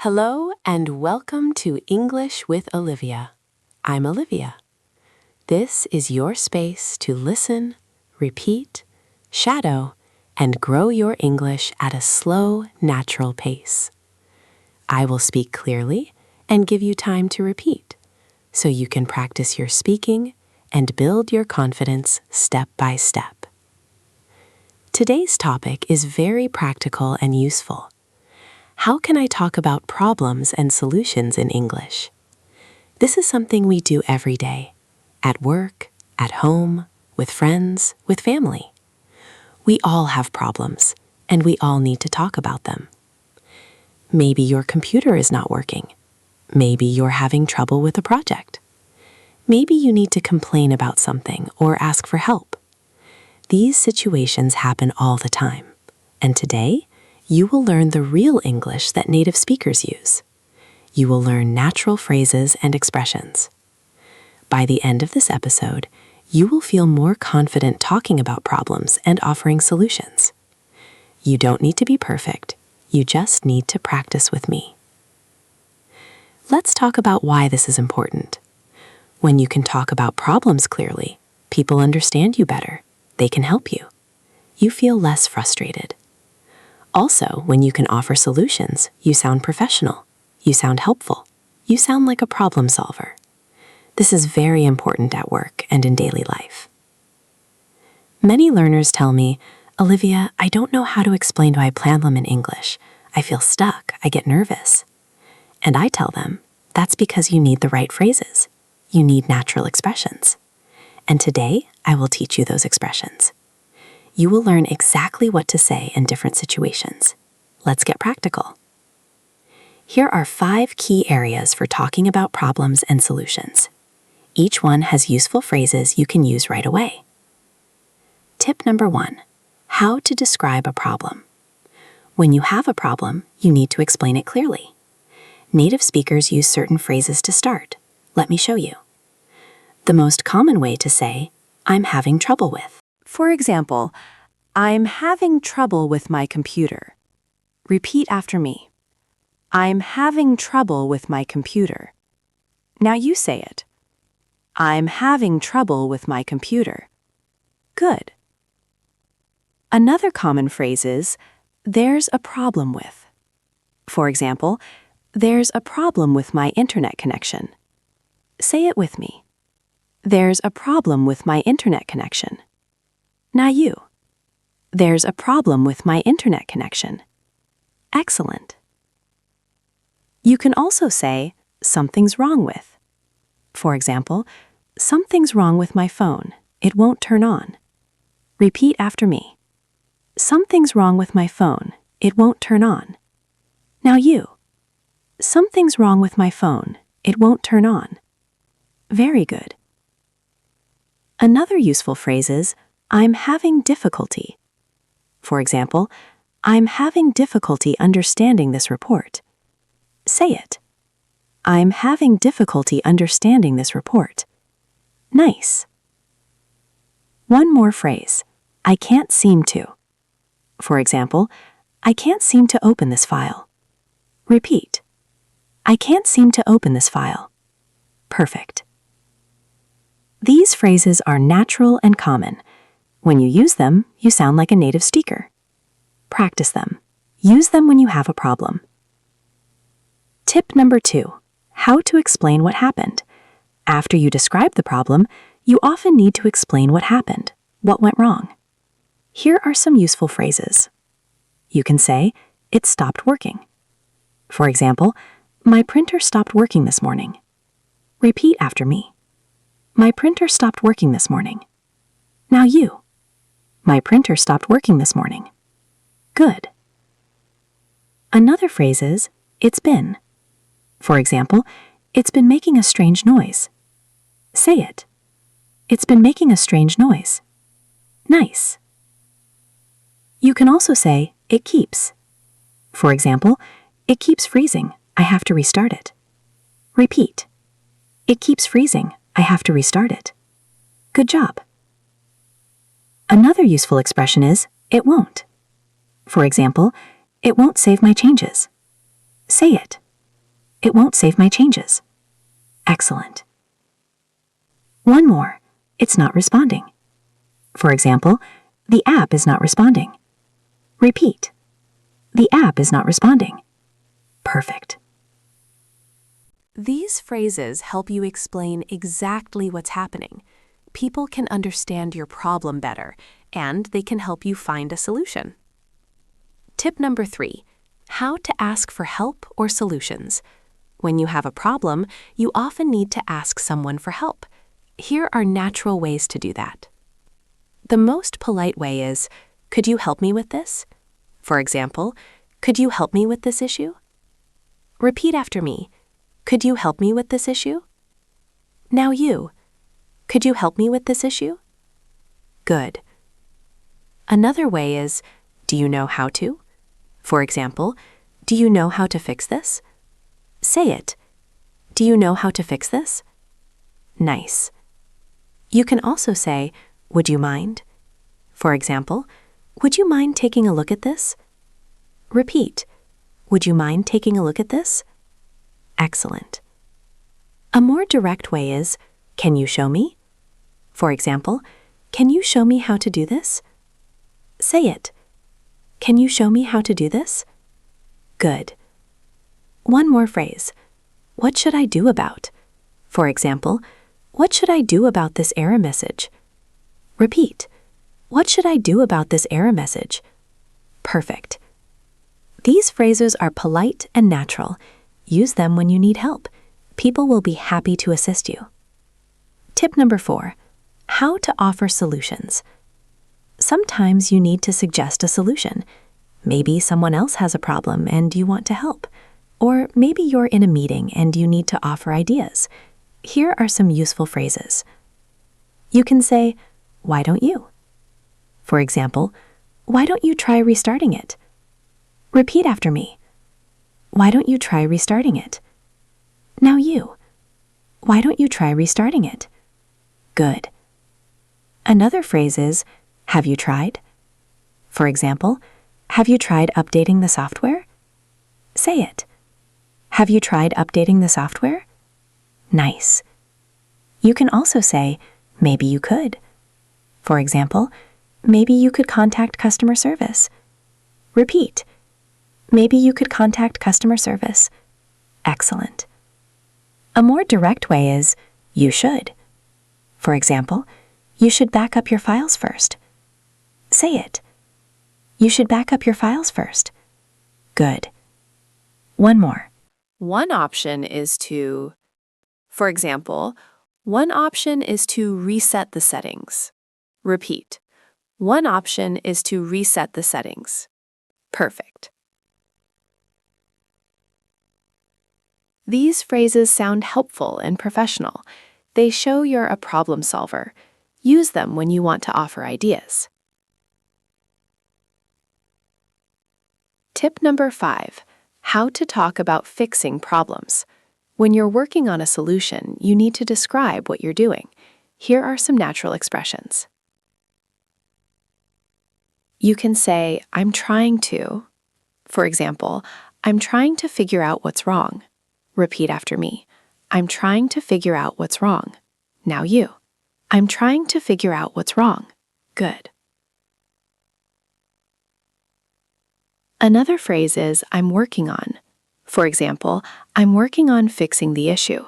Hello and welcome to English with Olivia. I'm Olivia. This is your space to listen, repeat, shadow, and grow your English at a slow, natural pace. I will speak clearly and give you time to repeat so you can practice your speaking and build your confidence step by step. Today's topic is very practical and useful. How can I talk about problems and solutions in English? This is something we do every day, at work, at home, with friends, with family. We all have problems, and we all need to talk about them. Maybe your computer is not working. Maybe you're having trouble with a project. Maybe you need to complain about something or ask for help. These situations happen all the time, and today, you will learn the real English that native speakers use. You will learn natural phrases and expressions. By the end of this episode, you will feel more confident talking about problems and offering solutions. You don't need to be perfect. You just need to practice with me. Let's talk about why this is important. When you can talk about problems clearly, people understand you better. They can help you. You feel less frustrated. Also, when you can offer solutions, you sound professional, you sound helpful, you sound like a problem solver. This is very important at work and in daily life. Many learners tell me, Olivia, I don't know how to explain my problem in English. I feel stuck, I get nervous. And I tell them, that's because you need the right phrases. You need natural expressions. And today, I will teach you those expressions. You will learn exactly what to say in different situations. Let's get practical. Here are 5 key areas for talking about problems and solutions. Each one has useful phrases you can use right away. Tip number 1, how to describe a problem. When you have a problem, you need to explain it clearly. Native speakers use certain phrases to start. Let me show you. The most common way to say, I'm having trouble with. For example, I'm having trouble with my computer. Repeat after me. I'm having trouble with my computer. Now you say it. I'm having trouble with my computer. Good. Another common phrase is, there's a problem with. For example, there's a problem with my internet connection. Say it with me. There's a problem with my internet connection. Now you. There's a problem with my internet connection. Excellent. You can also say, something's wrong with. For example, something's wrong with my phone. It won't turn on. Repeat after me. Something's wrong with my phone. It won't turn on. Now you. Something's wrong with my phone. It won't turn on. Very good. Another useful phrase is, I'm having difficulty. For example, I'm having difficulty understanding this report. Say it. I'm having difficulty understanding this report. Nice. One more phrase. I can't seem to. For example, I can't seem to open this file. Repeat. I can't seem to open this file. Perfect. These phrases are natural and common. When you use them, you sound like a native speaker. Practice them. Use them when you have a problem. Tip number 2, how to explain what happened. After you describe the problem, you often need to explain what happened, what went wrong. Here are some useful phrases. You can say, it stopped working. For example, my printer stopped working this morning. Repeat after me. My printer stopped working this morning. Now you. My printer stopped working this morning. Good. Another phrase is, it's been. For example, it's been making a strange noise. Say it. It's been making a strange noise. Nice. You can also say, it keeps. For example, it keeps freezing. I have to restart it. Repeat. It keeps freezing. I have to restart it. Good job. Another useful expression is, it won't. For example, it won't save my changes. Say it. It won't save my changes. Excellent. One more. It's not responding. For example, the app is not responding. Repeat. The app is not responding. Perfect. These phrases help you explain exactly what's happening. People can understand your problem better, and they can help you find a solution. Tip number 3, how to ask for help or solutions. When you have a problem, you often need to ask someone for help. Here are natural ways to do that. The most polite way is, could you help me with this? For example, could you help me with this issue? Repeat after me. Could you help me with this issue? Now you. Could you help me with this issue? Good. Another way is, do you know how to? For example, do you know how to fix this? Say it. Do you know how to fix this? Nice. You can also say, would you mind? For example, would you mind taking a look at this? Repeat. Would you mind taking a look at this? Excellent. A more direct way is, can you show me? For example, can you show me how to do this? Say it. Can you show me how to do this? Good. One more phrase. What should I do about? For example, what should I do about this error message? Repeat. What should I do about this error message? Perfect. These phrases are polite and natural. Use them when you need help. People will be happy to assist you. Tip number 4, how to offer solutions. Sometimes you need to suggest a solution. Maybe someone else has a problem and you want to help. Or maybe you're in a meeting and you need to offer ideas. Here are some useful phrases. You can say, why don't you? For example, why don't you try restarting it? Repeat after me. Why don't you try restarting it? Now you. Why don't you try restarting it? Good. Another phrase is, have you tried? For example, have you tried updating the software? Say it. Have you tried updating the software? Nice. You can also say, maybe you could. For example, maybe you could contact customer service. Repeat. Maybe you could contact customer service. Excellent. A more direct way is, you should. For example, you should back up your files first. Say it. You should back up your files first. Good. One more. One option is to, for example, one option is to reset the settings. Repeat. One option is to reset the settings. Perfect. These phrases sound helpful and professional. They show you're a problem solver. Use them when you want to offer ideas. Tip number 5, how to talk about fixing problems. When you're working on a solution, you need to describe what you're doing. Here are some natural expressions. You can say, I'm trying to. For example, I'm trying to figure out what's wrong. Repeat after me. I'm trying to figure out what's wrong. Now you. I'm trying to figure out what's wrong. Good. Another phrase is, I'm working on. For example, I'm working on fixing the issue.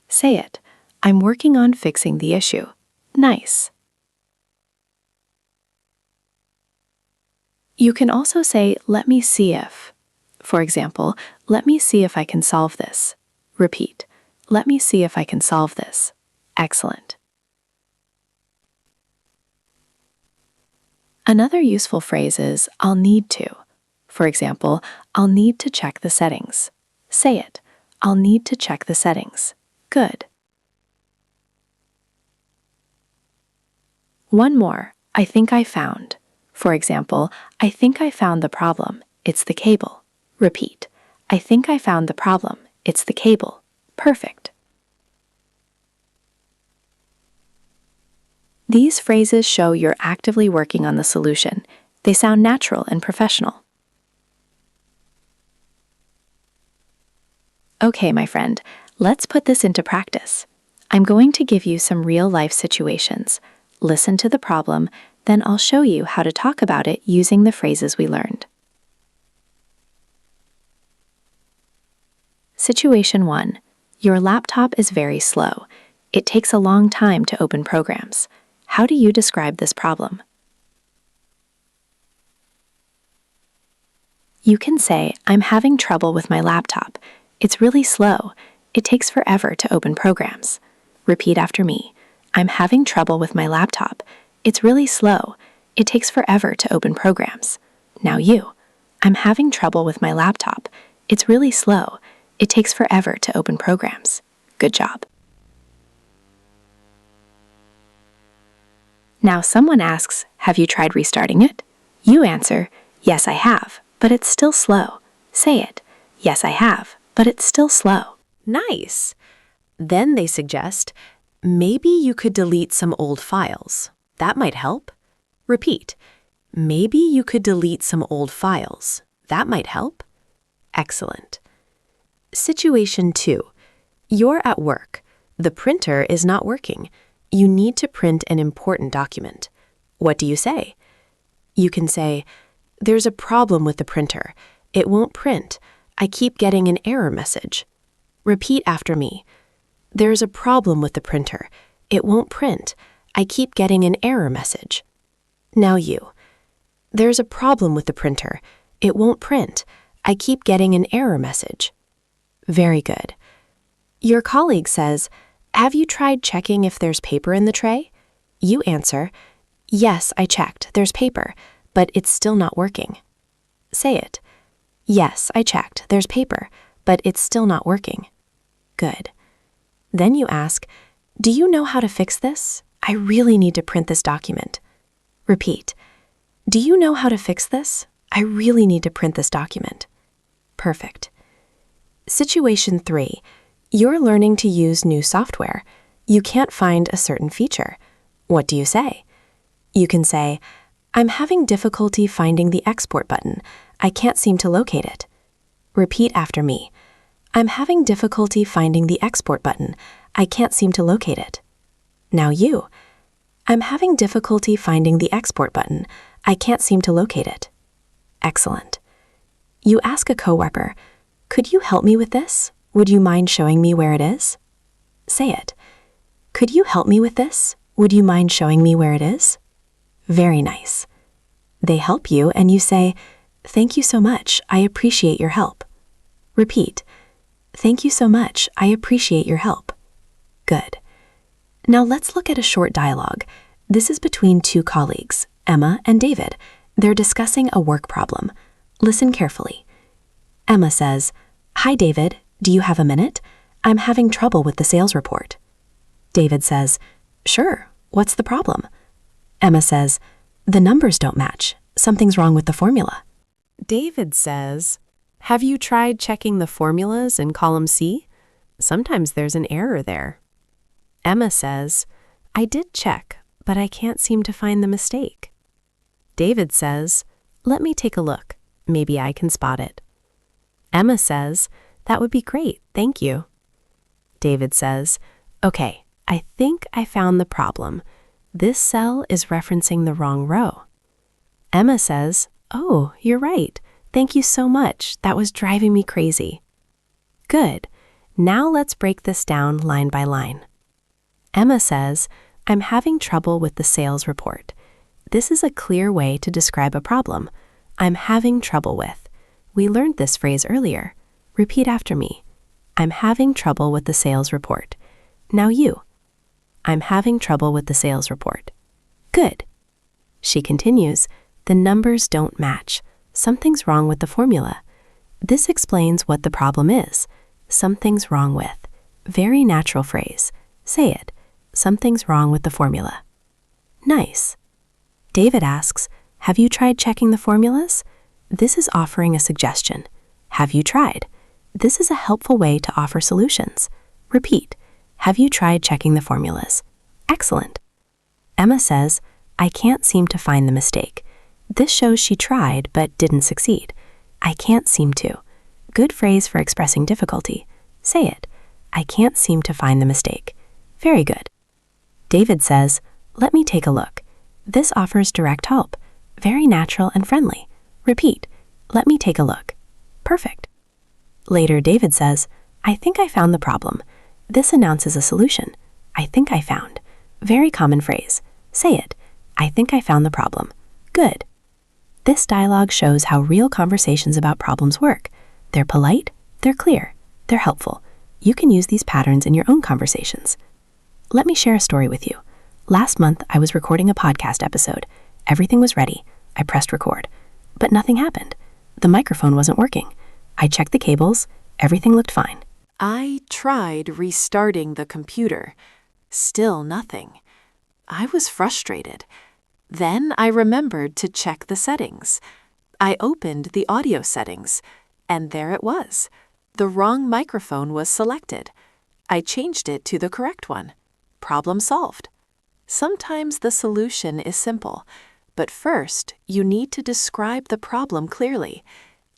Say it. I'm working on fixing the issue. Nice. You can also say, let me see if. For example, let me see if I can solve this. Repeat. Let me see if I can solve this. Excellent. Another useful phrase is, I'll need to. For example, I'll need to check the settings. Say it. I'll need to check the settings. Good. One more. I think I found. For example, I think I found the problem. It's the cable. Repeat. I think I found the problem. It's the cable. Perfect. These phrases show you're actively working on the solution. They sound natural and professional. Okay, my friend, let's put this into practice. I'm going to give you some real-life situations. Listen to the problem, then I'll show you how to talk about it using the phrases we learned. Situation 1. Your laptop is very slow. It takes a long time to open programs. How do you describe this problem? You can say, I'm having trouble with my laptop. It's really slow. It takes forever to open programs. Repeat after me. I'm having trouble with my laptop. It's really slow. It takes forever to open programs. Now you. I'm having trouble with my laptop. It's really slow. It takes forever to open programs. Good job. Now someone asks, have you tried restarting it? You answer, yes, I have, but it's still slow. Say it. Yes, I have, but it's still slow. Nice. Then they suggest, maybe you could delete some old files. That might help. Repeat. Maybe you could delete some old files. That might help. Excellent. Situation 2. You're at work. The printer is not working. You need to print an important document. What do you say? You can say, there's a problem with the printer. It won't print. I keep getting an error message. Repeat after me. There's a problem with the printer. It won't print. I keep getting an error message. Now you. There's a problem with the printer. It won't print. I keep getting an error message. Very good. Your colleague says, have you tried checking if there's paper in the tray? You answer, yes, I checked. There's paper, but it's still not working. Say it. Yes, I checked. There's paper, but it's still not working. Good. Then you ask, do you know how to fix this? I really need to print this document. Repeat. Do you know how to fix this? I really need to print this document. Perfect. Situation 3. You're learning to use new software. You can't find a certain feature. What do you say? You can say, I'm having difficulty finding the export button. I can't seem to locate it. Repeat after me. I'm having difficulty finding the export button. I can't seem to locate it. Now you. I'm having difficulty finding the export button. I can't seem to locate it. Excellent. You ask a coworker, could you help me with this? Would you mind showing me where it is? Say it. Could you help me with this? Would you mind showing me where it is? Very nice. They help you and you say, thank you so much. I appreciate your help. Repeat. Thank you so much. I appreciate your help. Good. Now let's look at a short dialogue. This is between two colleagues, Emma and David. They're discussing a work problem. Listen carefully. Emma says, hi, David. Do you have a minute? I'm having trouble with the sales report. David says, sure. What's the problem? Emma says, the numbers don't match. Something's wrong with the formula. David says, have you tried checking the formulas in column C? Sometimes there's an error there. Emma says, I did check, but I can't seem to find the mistake. David says, let me take a look. Maybe I can spot it. Emma says, that would be great, thank you. David says, okay, I think I found the problem. This cell is referencing the wrong row. Emma says, oh, you're right. Thank you so much. That was driving me crazy. Good. Now let's break this down line by line. Emma says, I'm having trouble with the sales report. This is a clear way to describe a problem. I'm having trouble with. We learned this phrase earlier. Repeat after me. I'm having trouble with the sales report. Now you. I'm having trouble with the sales report. Good. She continues, the numbers don't match. Something's wrong with the formula. This explains what the problem is. Something's wrong with. Very natural phrase. Say it. Something's wrong with the formula. Nice. David asks, have you tried checking the formulas? This is offering a suggestion. Have you tried? This is a helpful way to offer solutions. Repeat. Have you tried checking the formulas? Excellent. Emma says, I can't seem to find the mistake. This shows she tried but didn't succeed. I can't seem to. Good phrase for expressing difficulty. Say it. I can't seem to find the mistake. Very good. David says, let me take a look. This offers direct help. Very natural and friendly. Repeat. Let me take a look. Perfect. Later, David says, I think I found the problem. This announces a solution. I think I found. Very common phrase. Say it. I think I found the problem. Good. This dialogue shows how real conversations about problems work. They're polite, they're clear, they're helpful. You can use these patterns in your own conversations. Let me share a story with you. Last month, I was recording a podcast episode. Everything was ready. I pressed record. But nothing happened. The microphone wasn't working. I checked the cables. Everything looked fine. I tried restarting the computer. Still nothing. I was frustrated. Then I remembered to check the settings. I opened the audio settings, and there it was. The wrong microphone was selected. I changed it to the correct one. Problem solved. Sometimes the solution is simple, but first you need to describe the problem clearly.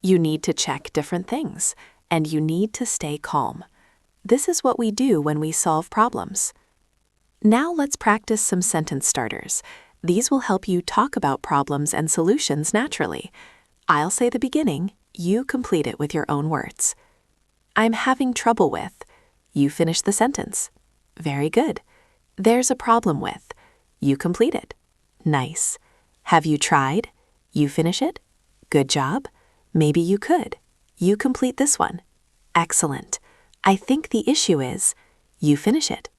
You need to check different things, and you need to stay calm. This is what we do when we solve problems. Now let's practice some sentence starters. These will help you talk about problems and solutions naturally. I'll say the beginning, you complete it with your own words. I'm having trouble with. You finish the sentence. Very good. There's a problem with. You complete it. Nice. Have you tried? You finish it. Good job. Maybe you could. You complete this one. Excellent. I think the issue is. You finish it.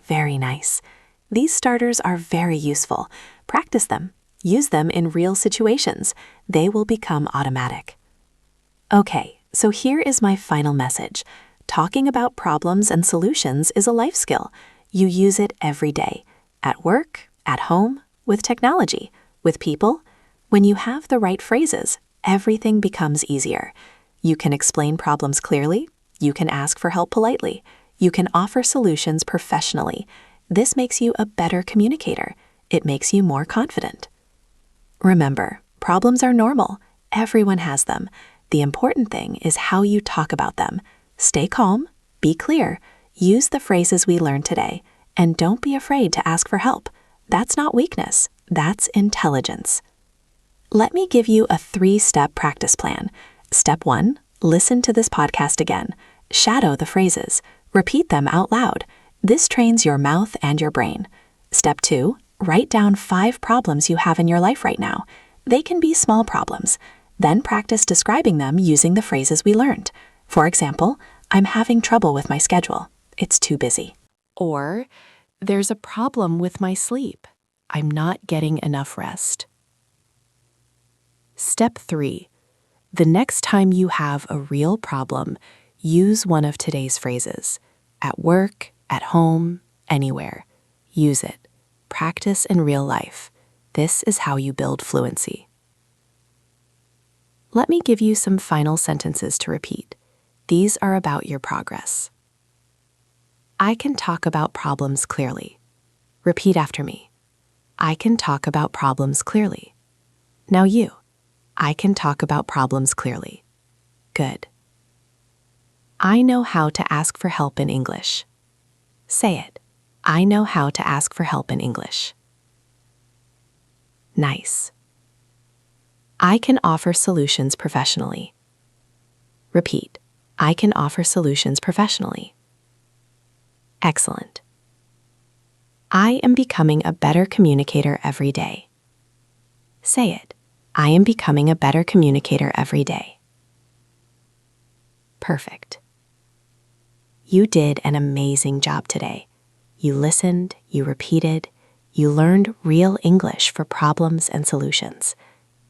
Very nice. These starters are very useful. Practice them. Use them in real situations. They will become automatic. Okay, so here is my final message. Talking about problems and solutions is a life skill. You use it every day. At work, at home, with technology, with people. When you have the right phrases, everything becomes easier. You can explain problems clearly. You can ask for help politely. You can offer solutions professionally. This makes you a better communicator. It makes you more confident. Remember, problems are normal. Everyone has them. The important thing is how you talk about them. Stay calm, be clear, use the phrases we learned today, and don't be afraid to ask for help. That's not weakness, that's intelligence. Let me give you a 3-step practice plan. Step 1, listen to this podcast again. Shadow the phrases. Repeat them out loud. This trains your mouth and your brain. Step 2, write down 5 problems you have in your life right now. They can be small problems. Then practice describing them using the phrases we learned. For example, I'm having trouble with my schedule. It's too busy. Or, there's a problem with my sleep. I'm not getting enough rest. Step 3, the next time you have a real problem, use one of today's phrases. At work, at home, anywhere. Use it. Practice in real life. This is how you build fluency. Let me give you some final sentences to repeat. These are about your progress. I can talk about problems clearly. Repeat after me. I can talk about problems clearly. Now you. I can talk about problems clearly. Good. I know how to ask for help in English. Say it. I know how to ask for help in English. Nice. I can offer solutions professionally. Repeat. I can offer solutions professionally. Excellent. I am becoming a better communicator every day. Say it. I am becoming a better communicator every day. Perfect. You did an amazing job today. You listened, you repeated, you learned real English for problems and solutions.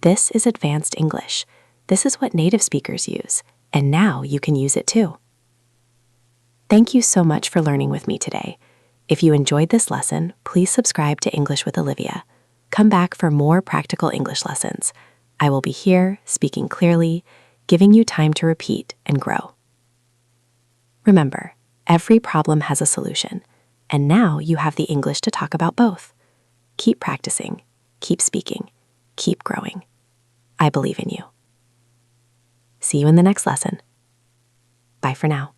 This is advanced English. This is what native speakers use, and now you can use it too. Thank you so much for learning with me today. If you enjoyed this lesson, please subscribe to English with Olivia. Come back for more practical English lessons. I will be here, speaking clearly, giving you time to repeat and grow. Remember, every problem has a solution, and now you have the English to talk about both. Keep practicing, keep speaking, keep growing. I believe in you. See you in the next lesson. Bye for now.